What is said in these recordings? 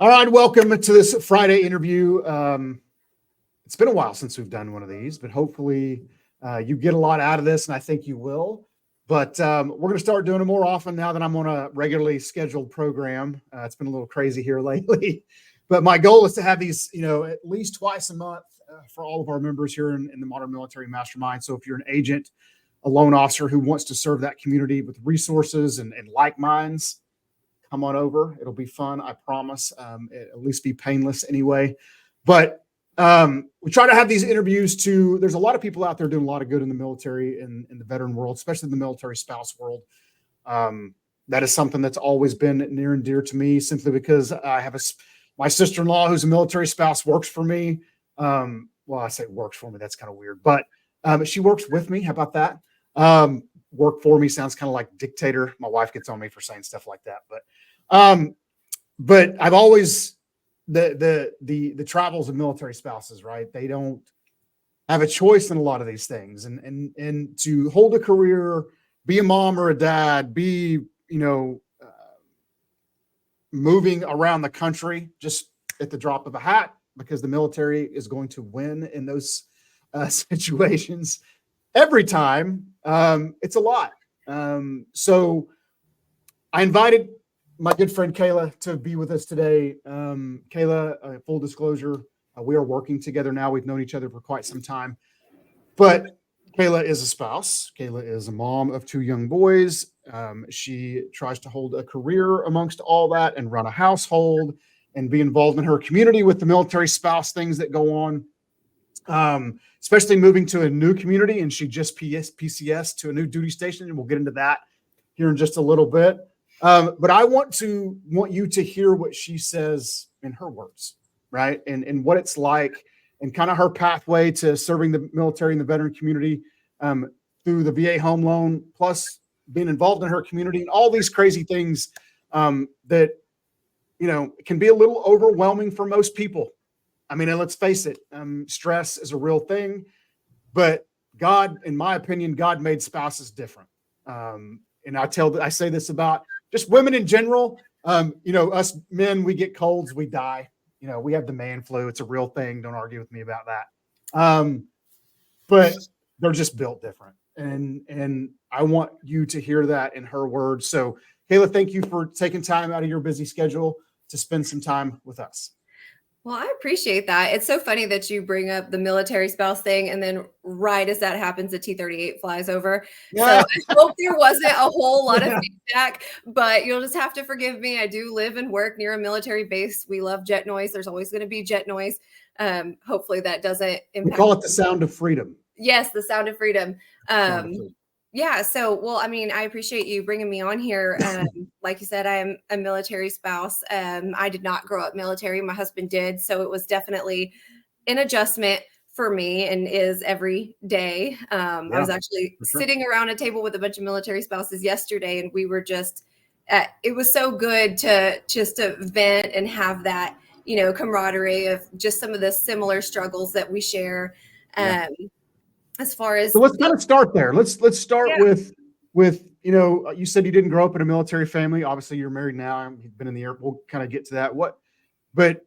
All right, welcome to this Friday interview. It's been a while since we've done one of these, but hopefully you get a lot out of this, and I think you will. But we're going to start doing it more often now that I'm on a regularly scheduled program. It's been a little crazy here lately, but my goal is to have these, at least twice a month for all of our members here in the Modern Military Mastermind. So if you're an agent, a loan officer who wants to serve that community with resources and like minds, come on over. It'll be fun, I promise. At least be painless anyway. But we try to have these interviews too. There's a lot of people out there doing a lot of good in the military and in the veteran world, especially the military spouse world. That is something that's always been near and dear to me, simply because I have my sister-in-law who's a military spouse works for me. Well, I say works for me. That's kind of weird, but she works with me. How about that? Work for me sounds kind of like dictator. My wife gets on me for saying stuff like that, but I've always the travels of military spouses, right? They don't have a choice in a lot of these things, and to hold a career, be a mom or a dad, be moving around the country just at the drop of a hat, because the military is going to win in those situations every time. It's a lot. So I invited my good friend Kayla to be with us today. Kayla, full disclosure, we are working together now. We've known each other for quite some time, but Kayla is a spouse. Kayla is a mom of 2 young boys. She tries to hold a career amongst all that and run a household and be involved in her community with the military spouse things that go on. Especially moving to a new community, and she just PCS to a new duty station, and we'll get into that here in just a little bit. But I want you to hear what she says in her words, right? And what it's like, and kind of her pathway to serving the military and the veteran community through the VA home loan, plus being involved in her community and all these crazy things that can be a little overwhelming for most people. I mean, and let's face it, stress is a real thing, but God, in my opinion, God made spouses different. And I say this about just women in general. Us men, we get colds, we die. We have the man flu. It's a real thing. Don't argue with me about that. But they're just built different. And I want you to hear that in her words. So Kayla, thank you for taking time out of your busy schedule to spend some time with us. Well, I appreciate that. It's so funny that you bring up the military spouse thing, and then right as that happens, the T-38 flies over. Yeah. So I hope there wasn't a whole lot of feedback, but you'll just have to forgive me. I do live and work near a military base. We love jet noise. There's always going to be jet noise. Hopefully that doesn't impact. We call it the sound of freedom. Yes, the sound of freedom. Yeah. So, well, I mean, I appreciate you bringing me on here. Like you said, I am a military spouse. I did not grow up military. My husband did. So it was definitely an adjustment for me, and is every day. I was actually sitting around a table with a bunch of military spouses yesterday, and we were just, it was so good to vent and have that, camaraderie of just some of the similar struggles that we share. As far as, so let's kind of start there. Let's start with you said you didn't grow up in a military family. Obviously you're married now. You've been in the air. We'll kind of get to that. But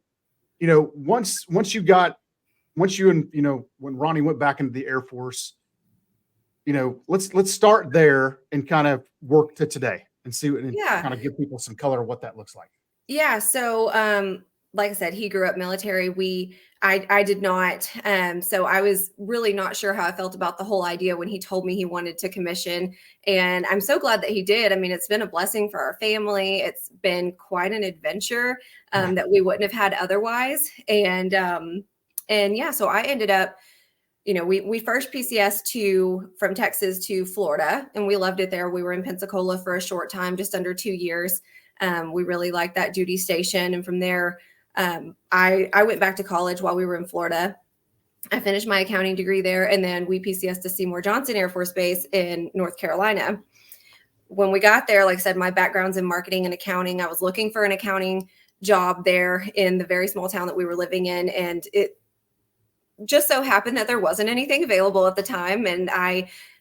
once you and when Ronnie went back into the Air Force, let's start there and kind of work to today and see what, and kind of give people some color of what that looks like. Yeah. So, like I said, he grew up military. I did not. So I was really not sure how I felt about the whole idea when he told me he wanted to commission. And I'm so glad that he did. I mean, it's been a blessing for our family. It's been quite an adventure that we wouldn't have had otherwise. And yeah, so I ended up, we first PCS from Texas to Florida, and we loved it there. We were in Pensacola for a short time, just under 2 years. We really liked that duty station. And from there, I went back to college while we were in Florida. I finished my accounting degree there, and then we PCS to Seymour Johnson Air Force Base in North Carolina. When we got there, like I said, my background's in marketing and accounting. I was looking for an accounting job there in the very small town that we were living in, and it just so happened that there wasn't anything available at the time. And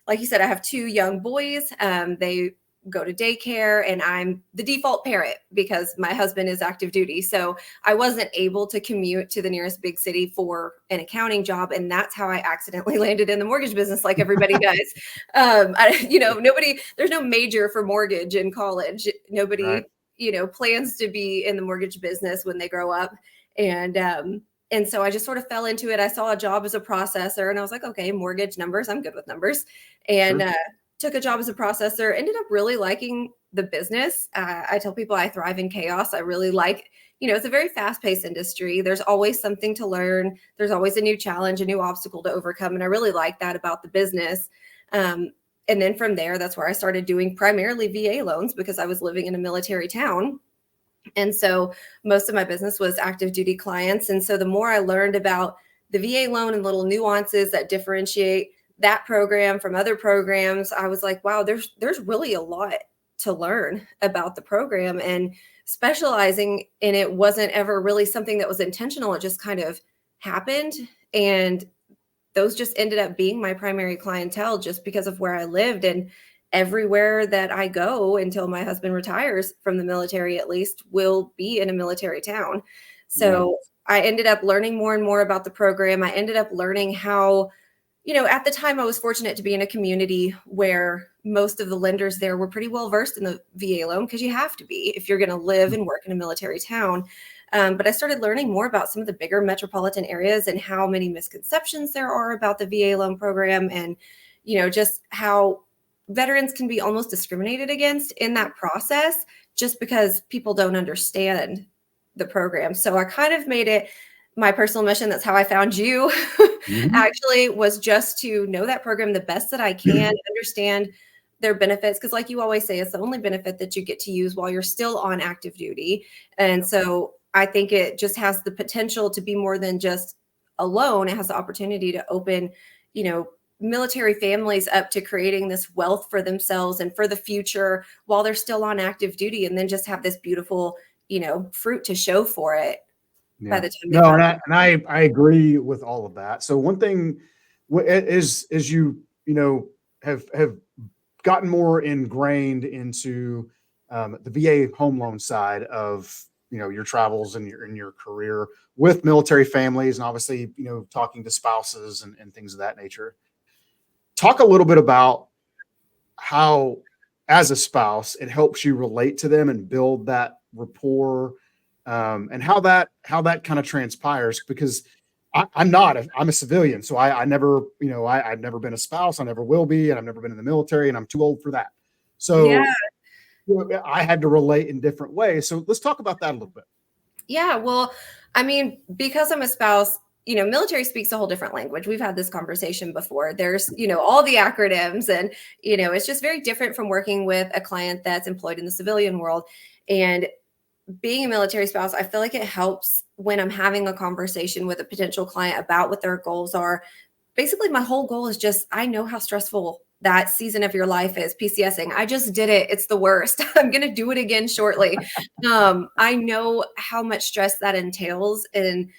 like you said, I have 2 young boys. They go to daycare, and I'm the default parent because my husband is active duty. So I wasn't able to commute to the nearest big city for an accounting job. And that's how I accidentally landed in the mortgage business, like everybody does. Nobody, there's no major for mortgage in college. Right. Nobody, plans to be in the mortgage business when they grow up. And so I just sort of fell into it. I saw a job as a processor and I was like, okay, mortgage numbers, I'm good with numbers. And Sure. took a job as a processor, ended up really liking the business. I tell people I thrive in chaos. I really like, it's a very fast paced industry. There's always something to learn. There's always a new challenge, a new obstacle to overcome. And I really like that about the business. And then from there, that's where I started doing primarily VA loans because I was living in a military town. And so most of my business was active duty clients. And so the more I learned about the VA loan and little nuances that differentiate that program from other programs, I was like, wow, there's really a lot to learn about the program. And specializing in it wasn't ever really something that was intentional. It just kind of happened. And those just ended up being my primary clientele just because of where I lived. And everywhere that I go until my husband retires from the military, at least, will be in a military town. Yeah. So I ended up learning more and more about the program. I ended up learning how, at the time I was fortunate to be in a community where most of the lenders there were pretty well versed in the VA loan because you have to be if you're going to live and work in a military town. But I started learning more about some of the bigger metropolitan areas and how many misconceptions there are about the VA loan program, and just how veterans can be almost discriminated against in that process just because people don't understand the program. So I kind of made it my personal mission. That's how I found you. Mhm. Actually, was just to know that program the best that I can, understand their benefits, because like you always say, it's the only benefit that you get to use while you're still on active duty. And so I think it just has the potential to be more than just a loan. It has the opportunity to open, military families up to creating this wealth for themselves and for the future while they're still on active duty, and then just have this beautiful, fruit to show for it by Yeah. the time they No, come. and I agree with all of that. So one thing is you have gotten more ingrained into the VA home loan side of your travels and your career with military families, and obviously talking to spouses and things of that nature. Talk a little bit about how, as a spouse, it helps you relate to them and build that rapport, and how that kind of transpires. Because I'm a civilian, so I never, I've never been a spouse, I never will be, and I've never been in the military, and I'm too old for that. Yeah. So I had to relate in different ways. So let's talk about that a little bit. Yeah. Well, I mean, because I'm a spouse, military speaks a whole different language. We've had this conversation before. There's, all the acronyms, and, it's just very different from working with a client that's employed in the civilian world. And being a military spouse, I feel like it helps when I'm having a conversation with a potential client about what their goals are. Basically, my whole goal is just, I know how stressful that season of your life is, PCSing. I just did it. It's the worst. I'm going to do it again shortly. I know how much stress that entails. And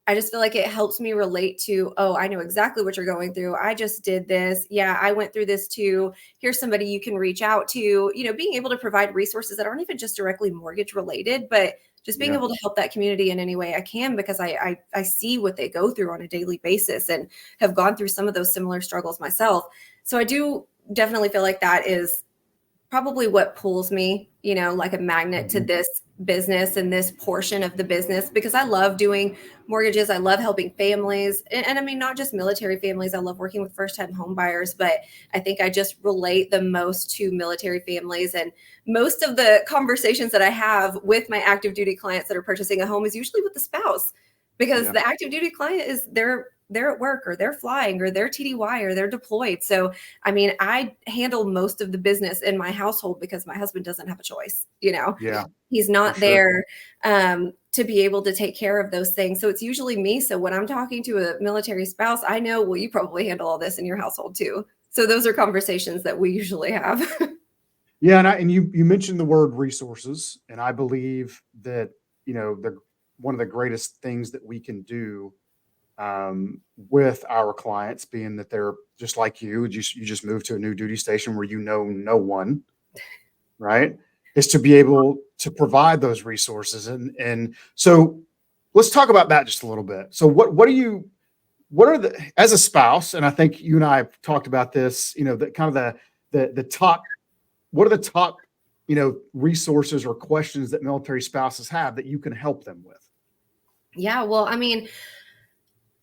I just feel like it helps me relate to, oh, I know exactly what you're going through. I just did this. Yeah, I went through this too. Here's somebody you can reach out to, being able to provide resources that aren't even just directly mortgage related, but just being Yeah. able to help that community in any way I can, because I see what they go through on a daily basis and have gone through some of those similar struggles myself. So I do definitely feel like that is probably what pulls me, like a magnet to Mhm. this business and this portion of the business, because I love doing mortgages. I love helping families. And I mean, not just military families. I love working with first-time home buyers, but I think I just relate the most to military families. And most of the conversations that I have with my active duty clients that are purchasing a home is usually with the spouse, because Yeah. the active duty client is they're at work, or they're flying, or they're TDY, or they're deployed. So I mean, I handle most of the business in my household because my husband doesn't have a choice. Yeah. He's For not sure. there to be able to take care of those things. So it's usually me. So when I'm talking to a military spouse, I know, well, you probably handle all this in your household too. So those are conversations that we usually have. Yeah, and you mentioned the word resources, and I believe that the one of the greatest things that we can do with our clients, being that they're just like you just moved to a new duty station where no one, right? Is to be able to provide those resources. And so let's talk about that just a little bit. So what are the, as a spouse, and I think you and I have talked about this, the kind of the top, what are the top, resources or questions that military spouses have that you can help them with? Yeah, well, I mean,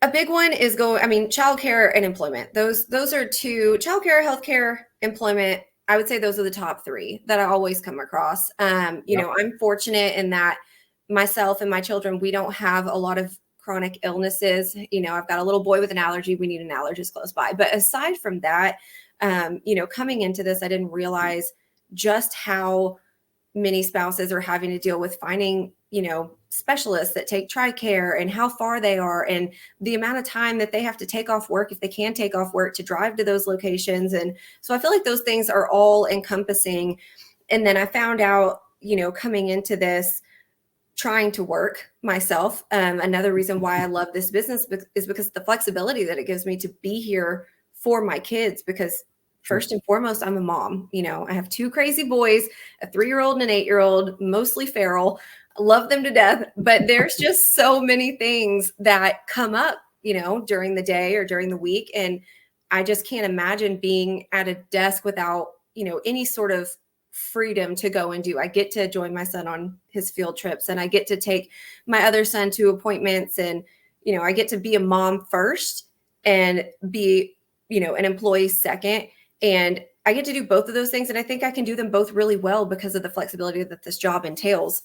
a big one is childcare and employment. Those are two: childcare, healthcare, employment. I would say those are the top three that I always come across. Yep. I'm fortunate in that myself and my children, we don't have a lot of chronic illnesses. I've got a little boy with an allergy. We need an allergist close by. But aside from that, coming into this, I didn't realize just how many spouses are having to deal with finding, specialists that take TRICARE, and how far they are, and the amount of time that they have to take off work, if they can take off work, to drive to those locations. And so I feel like those things are all encompassing. And then I found out, coming into this, trying to work myself. Another reason why I love this business is because the flexibility that it gives me to be here for my kids, because first and foremost, I'm a mom. I have two crazy boys, a 3-year-old and an 8-year-old, mostly feral. I love them to death, but there's just so many things that come up, during the day or during the week. And I just can't imagine being at a desk without, any sort of freedom to go and do. I get to join my son on his field trips, and I get to take my other son to appointments, and, I get to be a mom first and be, an employee second. And I get to do both of those things. And I think I can do them both really well because of the flexibility that this job entails.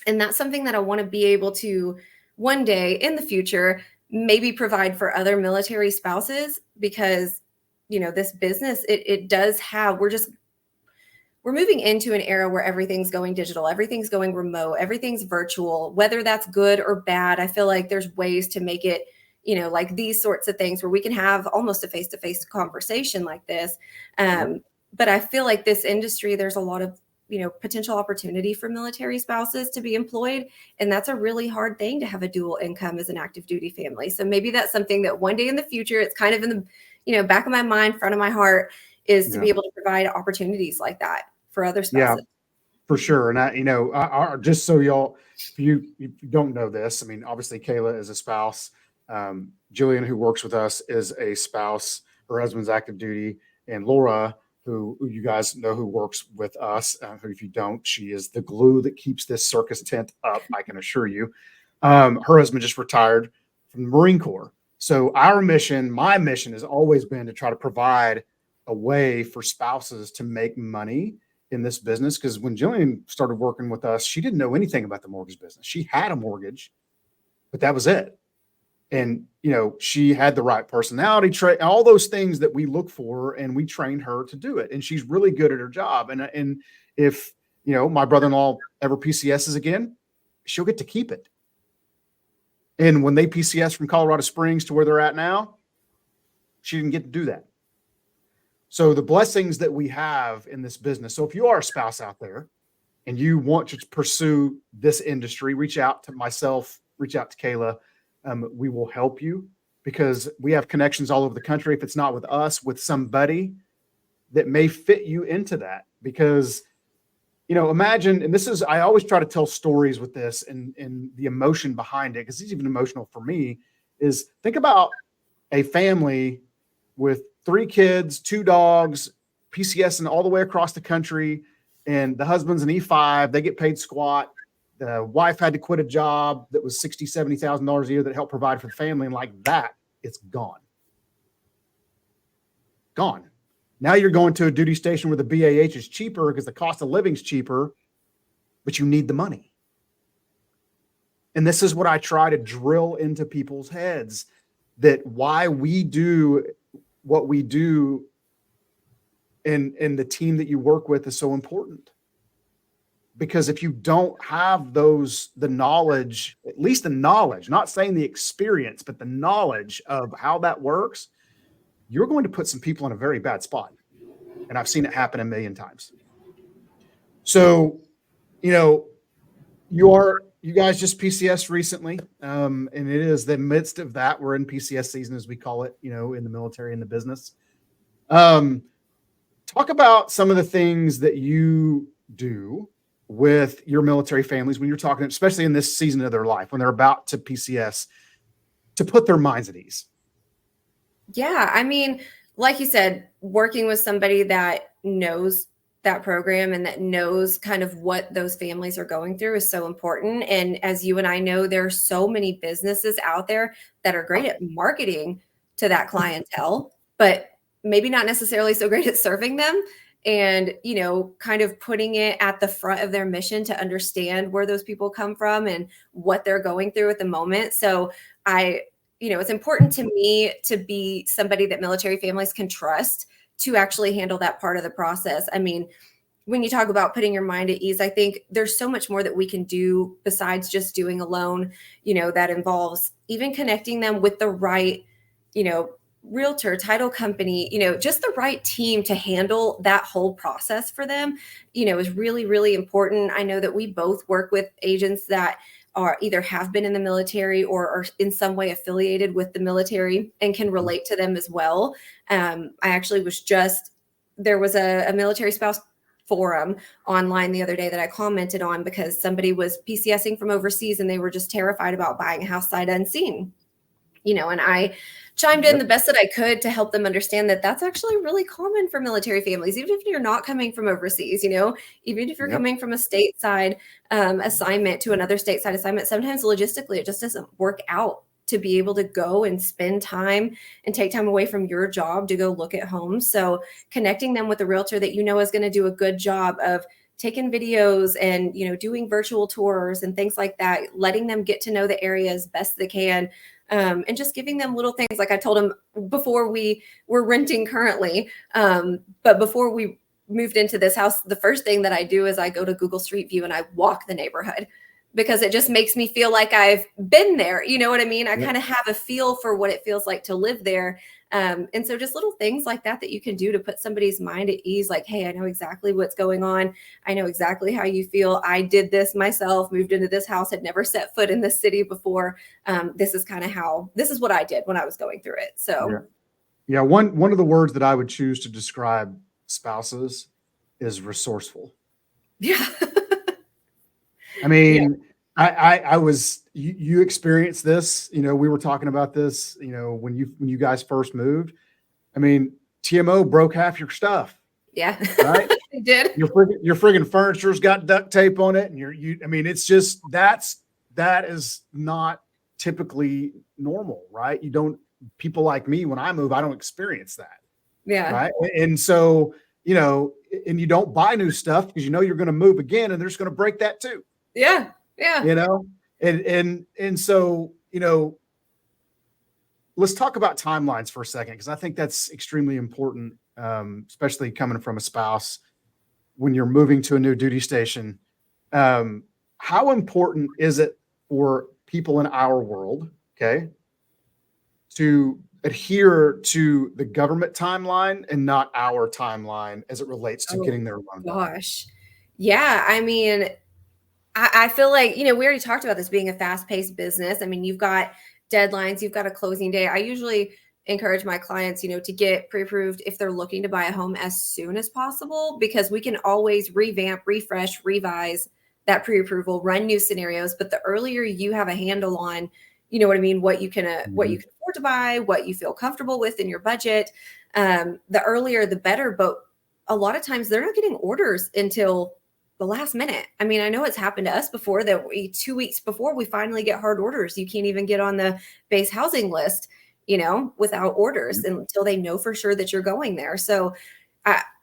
And that's something that I want to be able to one day in the future maybe provide for other military spouses, because, this business, it does have, we're moving into an era where everything's going digital, everything's going remote, everything's virtual. Whether that's good or bad, I feel like there's ways to make it, like these sorts of things where we can have almost a face-to-face conversation like this. But I feel like this industry, there's a lot of, potential opportunity for military spouses to be employed. And that's a really hard thing, to have a dual income as an active duty family. So maybe that's something that one day in the future, it's kind of in the, back of my mind, front of my heart, is to be able to provide opportunities like that for other spouses. Yeah, for sure. And just so y'all, if you don't know this, I mean, obviously Kayla is a spouse. Jillian, who works with us, is a spouse. Her husband's active duty, and Laura, who you guys know, who works with us. Who, if you don't, she is the glue that keeps this circus tent up, I can assure you. Her husband just retired from the Marine Corps. So my mission has always been to try to provide a way for spouses to make money in this business. Because when Jillian started working with us, she didn't know anything about the mortgage business. She had a mortgage, but that was it. And, she had the right personality trait, all those things that we look for, and we trained her to do it. And she's really good at her job. And if, my brother-in-law ever PCSs again, she'll get to keep it. And when they PCS from Colorado Springs to where they're at now, she didn't get to do that. So the blessings that we have in this business. So if you are a spouse out there and you want to pursue this industry, reach out to myself, reach out to Kayla. We will help you, because we have connections all over the country. If it's not with us, with somebody that may fit you into that. Because, imagine, and I always try to tell stories with this and the emotion behind it, because it's even emotional for me, is think about a family with 3 kids, 2 dogs, PCSing all the way across the country, and the husband's an E5, they get paid squat. The wife had to quit a job that was $60,000, $70,000 a year that helped provide for the family. And like that, it's gone. Gone. Now you're going to a duty station where the BAH is cheaper because the cost of living is cheaper, but you need the money. And this is what I try to drill into people's heads, that why we do what we do and the team that you work with is so important. Because if you don't have the knowledge, at least the knowledge, not saying the experience, but the knowledge of how that works, you're going to put some people in a very bad spot. And I've seen it happen a million times. So, you guys just PCS recently. And it is the midst of that. We're in PCS season, as we call it, in the military, in the business. Talk about some of the things that you do with your military families when you're talking, especially in this season of their life, when they're about to PCS, to put their minds at ease. Yeah, I mean, like you said, working with somebody that knows that program and that knows kind of what those families are going through is so important. And as you and I know, there are so many businesses out there that are great at marketing to that clientele, but maybe not necessarily so great at serving them. And, kind of putting it at the front of their mission to understand where those people come from and what they're going through at the moment. So I, it's important to me to be somebody that military families can trust to actually handle that part of the process. I mean, when you talk about putting your mind at ease, I think there's so much more that we can do besides just doing a loan, that involves even connecting them with the right, realtor, title company, just the right team to handle that whole process for them, is really, really important. I know that we both work with agents that are either have been in the military or are in some way affiliated with the military and can relate to them as well. I actually there was a military spouse forum online the other day that I commented on because somebody was PCSing from overseas and they were just terrified about buying a house sight unseen, and I chimed in the best that I could to help them understand that that's actually really common for military families, even if you're not coming from overseas, even if you're coming from a stateside assignment to another stateside assignment, sometimes logistically it just doesn't work out to be able to go and spend time and take time away from your job to go look at homes. So connecting them with a realtor that is going to do a good job of taking videos and, doing virtual tours and things like that, letting them get to know the area as best they can. And just giving them little things like I told them before we were renting currently. But before we moved into this house, the first thing that I do is I go to Google Street View and I walk the neighborhood because it just makes me feel like I've been there. You know what I mean? I kind of have a feel for what it feels like to live there. And so just little things like that you can do to put somebody's mind at ease. Like, hey, I know exactly what's going on. I know exactly how you feel. I did this myself, moved into this house, had never set foot in this city before. This is what I did when I was going through it. So yeah. One of the words that I would choose to describe spouses is resourceful. Yeah. I mean, I was, you experienced this, we were talking about this, when you guys first moved. I mean, TMO broke half your stuff. Yeah. Right. It did. Your friggin' furniture's got duct tape on it. And I mean, it's just, that is not typically normal, right? People like me, when I move, I don't experience that. Yeah. Right. And so, and you don't buy new stuff because you're going to move again and they're just going to break that too. Yeah. Yeah. And so, let's talk about timelines for a second, because I think that's extremely important, especially coming from a spouse when you're moving to a new duty station. How important is it for people in our world, okay, to adhere to the government timeline and not our timeline as it relates to getting their loan done? Gosh. Yeah. I mean, I feel like, we already talked about this being a fast-paced business. I mean, you've got deadlines, you've got a closing day. I usually encourage my clients, to get pre-approved if they're looking to buy a home as soon as possible, because we can always revamp, refresh, revise that pre-approval, run new scenarios. But the earlier you have a handle on, what I mean, what you can afford to buy, what you feel comfortable with in your budget, the earlier the better. But a lot of times they're not getting orders until the last minute. I mean, I know it's happened to us before that 2 weeks before we finally get hard orders, you can't even get on the base housing list, without orders until they know for sure that you're going there. So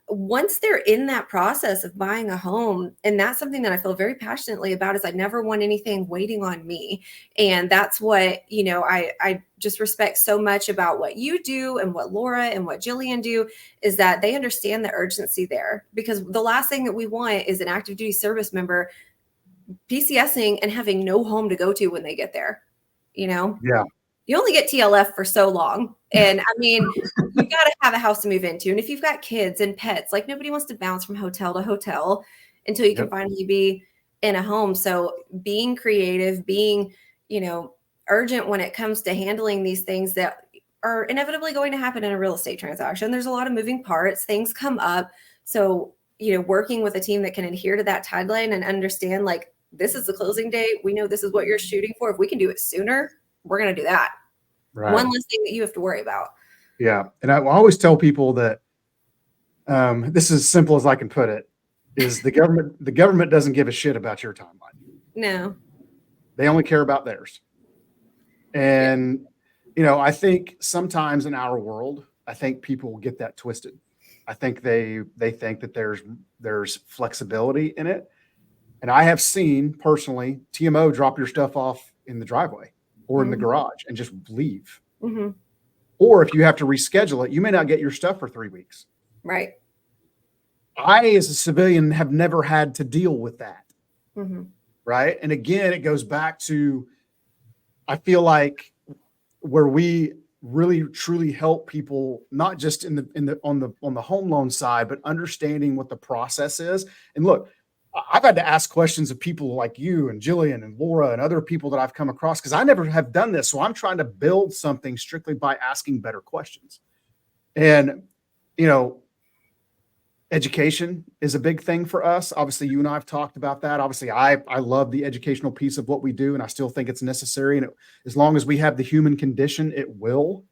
once they're in that process of buying a home, and that's something that I feel very passionately about, is I never want anything waiting on me. And that's what, I just respect so much about what you do and what Laura and what Jillian do, is that they understand the urgency there, because the last thing that we want is an active duty service member PCSing and having no home to go to when they get there. Yeah. You only get TLF for so long. And I mean, you got to have a house to move into. And if you've got kids and pets, like, nobody wants to bounce from hotel to hotel until you can finally be in a home. So being creative, being, urgent when it comes to handling these things that are inevitably going to happen in a real estate transaction. There's a lot of moving parts, things come up. So, working with a team that can adhere to that timeline and understand, like, this is the closing date. We know this is what you're shooting for. If we can do it sooner, we're going to do that. Right. One less thing that you have to worry about. Yeah. And I will always tell people that this is as simple as I can put it, is the government doesn't give a shit about your timeline. No. They only care about theirs. And, I think sometimes in our world, I think people get that twisted. I think they think that there's flexibility in it. And I have seen personally TMO drop your stuff off in the driveway or in the garage and just leave. Mm-hmm. Or if you have to reschedule it, you may not get your stuff for 3 weeks. Right. I, as a civilian, have never had to deal with that. Mm-hmm. Right. And again, it goes back to, I feel like where we really truly help people, not just on the home loan side, but understanding what the process is. And look, I've had to ask questions of people like you and Jillian and Laura and other people that I've come across, because I never have done this. So I'm trying to build something strictly by asking better questions. And, education is a big thing for us. Obviously, you and I have talked about that. Obviously, I love the educational piece of what we do, and I still think it's necessary. And as long as we have the human condition, it will.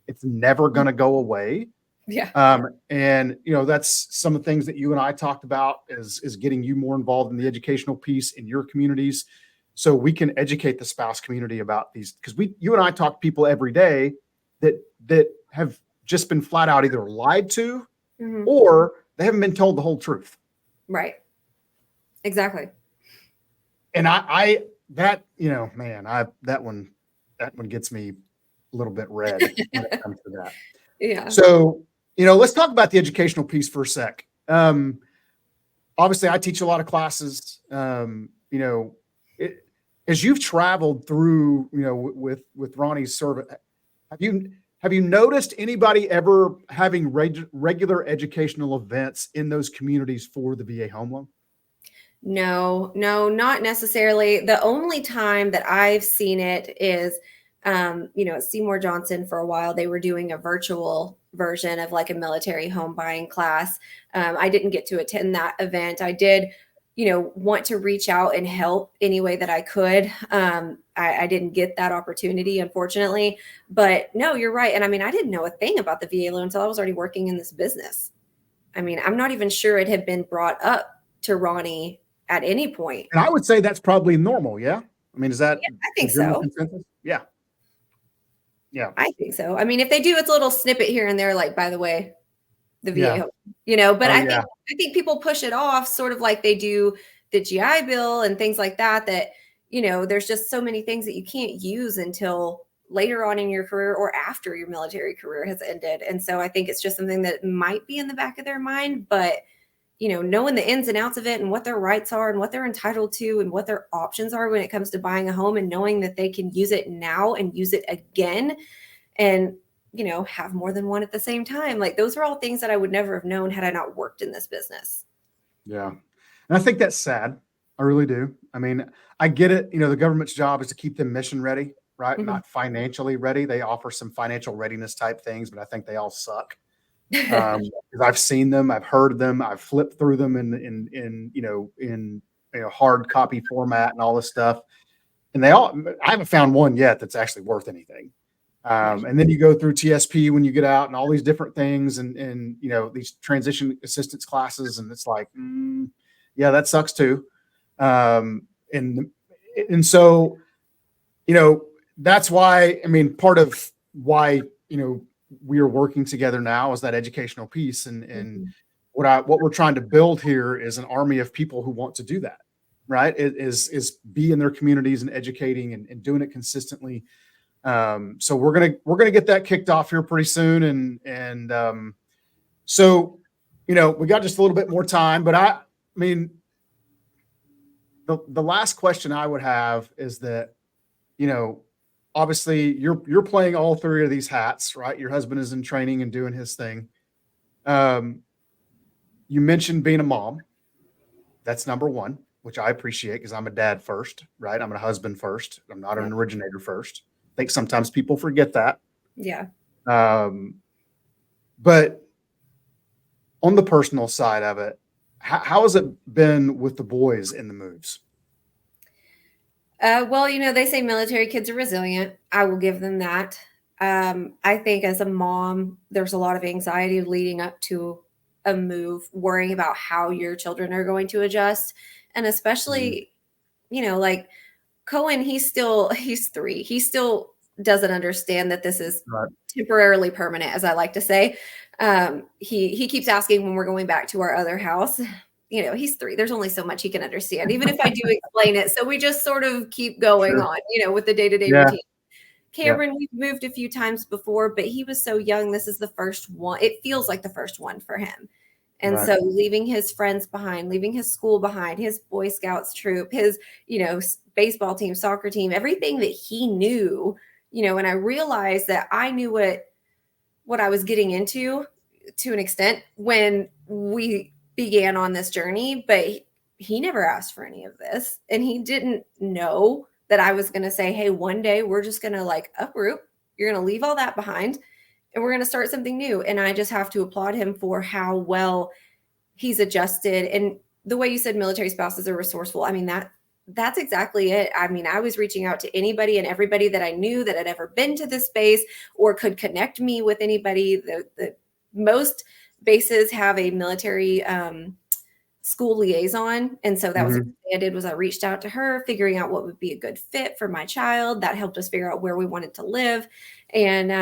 It's never going to go away. Yeah. And that's some of the things that you and I talked about is getting you more involved in the educational piece in your communities, so we can educate the spouse community about these. Because you and I talk to people every day that have just been flat out either lied to, or they haven't been told the whole truth. Right. Exactly. And that one gets me a little bit red when it comes to that. Yeah. So, let's talk about the educational piece for a sec. Obviously I teach a lot of classes. As you've traveled through, with Ronnie's service, have you noticed anybody ever having regular educational events in those communities for the VA home loan? No, not necessarily. The only time that I've seen it is, at Seymour Johnson for a while, they were doing a virtual version of like a military home buying class. I didn't get to attend that event. I did, want to reach out and help any way that I could. I didn't get that opportunity, unfortunately, but no, you're right. And I mean, I didn't know a thing about the VA loan until I was already working in this business. I mean, I'm not even sure it had been brought up to Ronnie at any point. And I would say that's probably normal. Yeah. I mean, is that? Yeah, I think so. Consensus? Yeah. Yeah. I think so. I mean, if they do, it's a little snippet here and there, like, by the way, the VA home, but I think people push it off sort of like they do the GI Bill and things like that, there's just so many things that you can't use until later on in your career or after your military career has ended. And so I think it's just something that might be in the back of their mind, but knowing the ins and outs of it and what their rights are and what they're entitled to and what their options are when it comes to buying a home, and knowing that they can use it now and use it again and, have more than one at the same time. Like, those are all things that I would never have known had I not worked in this business. Yeah. And I think that's sad. I really do. I mean, I get it. The government's job is to keep them mission ready, right? Mm-hmm. Not financially ready. They offer some financial readiness type things, but I think they all suck. Because I've seen them, I've heard them, I've flipped through them in hard copy format and all this stuff. And I haven't found one yet that's actually worth anything. And then you go through TSP when you get out and all these different things and these transition assistance classes. And it's like, yeah, that sucks too. And so, that's why, part of why, we are working together now is that educational piece. And what we're trying to build here is an army of people who want to do that, right? Is be in their communities and educating and doing it consistently. So we're gonna get that kicked off here pretty soon. So, we got just a little bit more time, but the last question I would have is that, obviously you're playing all three of these hats, right? Your husband is in training and doing his thing. You mentioned being a mom. That's number one, which I appreciate because I'm a dad first, right? I'm a husband first. I'm not an originator first. I think sometimes people forget that. Yeah. Um, but on the personal side of it, how has it been with the boys in the moves? Well, they say military kids are resilient. I will give them that. I think as a mom, there's a lot of anxiety leading up to a move, worrying about how your children are going to adjust. And Mhm. especially, like Cohen, he's 3. He still doesn't understand that this is Right. temporarily permanent, as I like to say. He keeps asking when we're going back to our other house. He's 3. There's only so much he can understand, even if I do explain it. So we just sort of keep going Sure. on, with the day-to-day Yeah. routine. Yeah. Cameron, we've moved a few times before, but he was so young. This is the first one. It feels like the first one for him. And Right. so leaving his friends behind, leaving his school behind, his Boy Scouts troop, his, baseball team, soccer team, everything that he knew, and I realized that I knew what I was getting into to an extent when we began on this journey, but he never asked for any of this. And he didn't know that I was going to say, hey, one day we're just going to like uproot. You're going to leave all that behind and we're going to start something new. And I just have to applaud him for how well he's adjusted. And the way you said military spouses are resourceful, I mean, that's exactly it. I mean, I was reaching out to anybody and everybody that I knew that had ever been to this space or could connect me with anybody. The most bases have a military school liaison, and so that was Mhm. what I did was I reached out to her, figuring out what would be a good fit for my child. That helped us figure out where we wanted to live, and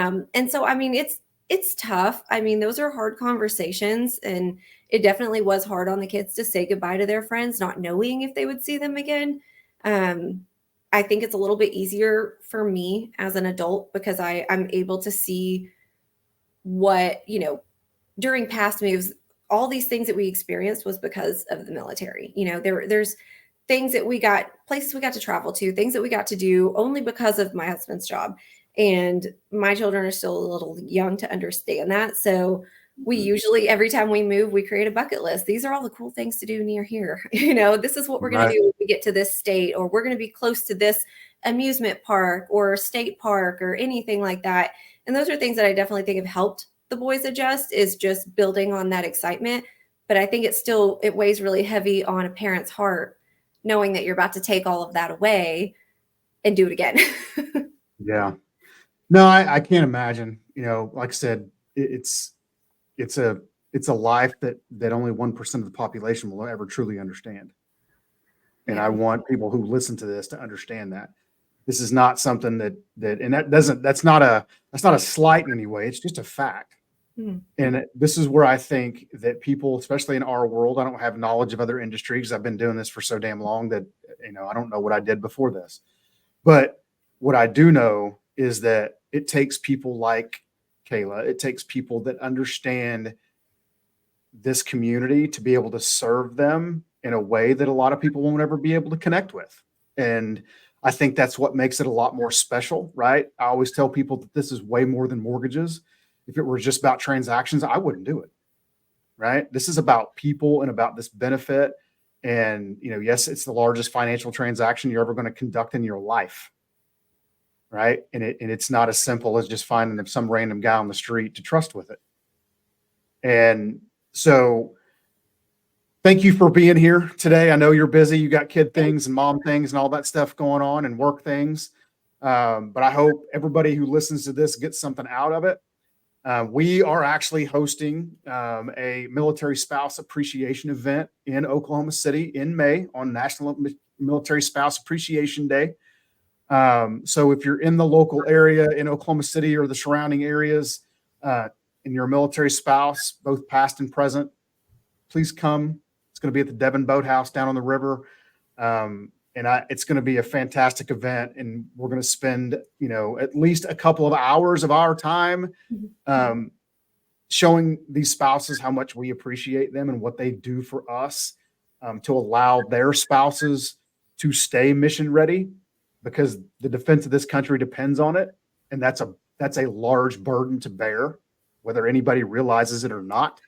so I mean, it's tough. I mean, those are hard conversations, and it definitely was hard on the kids to say goodbye to their friends, not knowing if they would see them again. Um, I think it's a little bit easier for me as an adult because I'm able to see what, during past moves, all these things that we experienced was because of the military. There's things that we got, places we got to travel to, things that we got to do only because of my husband's job. And my children are still a little young to understand that. So we usually, every time we move, we create a bucket list. These are all the cool things to do near here. This is what we're going to Right. do when we get to this state, or we're going to be close to this amusement park or state park or anything like that. And those are things that I definitely think have helped the boys adjust, is just building on that excitement. But I think it weighs really heavy on a parent's heart, knowing that you're about to take all of that away and do it again. Yeah. No, I can't imagine. Like I said, it's a it's a life that only 1% of the population will ever truly understand. And I Yeah. want people who listen to this to understand that this is not something and that's not a slight in any way. It's just a fact. Mhm. And this is where I think that people, especially in our world, I don't have knowledge of other industries. I've been doing this for so damn long that, I don't know what I did before this. But what I do know is that it takes people like Kayla, it takes people that understand this community to be able to serve them in a way that a lot of people won't ever be able to connect with. And I think that's what makes it a lot more special, right? I always tell people that this is way more than mortgages. If it were just about transactions, I wouldn't do it, right? This is about people and about this benefit. And, yes, it's the largest financial transaction you're ever going to conduct in your life, right? And it's not as simple as just finding some random guy on the street to trust with it. And so thank you for being here today. I know you're busy. You got kid things and mom things and all that stuff going on and work things. But I hope everybody who listens to this gets something out of it. We are actually hosting a military spouse appreciation event in Oklahoma City in May on National Military Spouse Appreciation Day. So if you're in the local area in Oklahoma City or the surrounding areas, and you're a military spouse, both past and present, please come. It's going to be at the Devon Boathouse down on the river. It's going to be a fantastic event. And we're going to spend, at least a couple of hours of our time um, showing these spouses how much we appreciate them and what they do for us, to allow their spouses to stay mission ready, because the defense of this country depends on it. And that's a large burden to bear, whether anybody realizes it or not.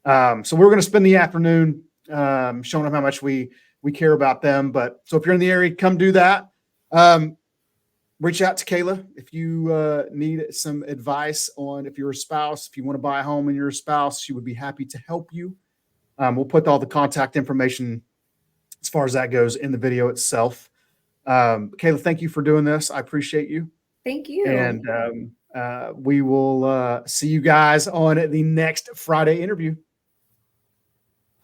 So we're going to spend the afternoon showing them how much we care about them. But so if you're in the area, come do that. Um, reach out to Kayla if you need some advice on if you're a spouse, if you want to buy a home and you're a spouse, she would be happy to help you. We'll put all the contact information as far as that goes in the video itself. Kayla, thank you for doing this. I appreciate you. Thank you. And we will see you guys on the next Friday interview.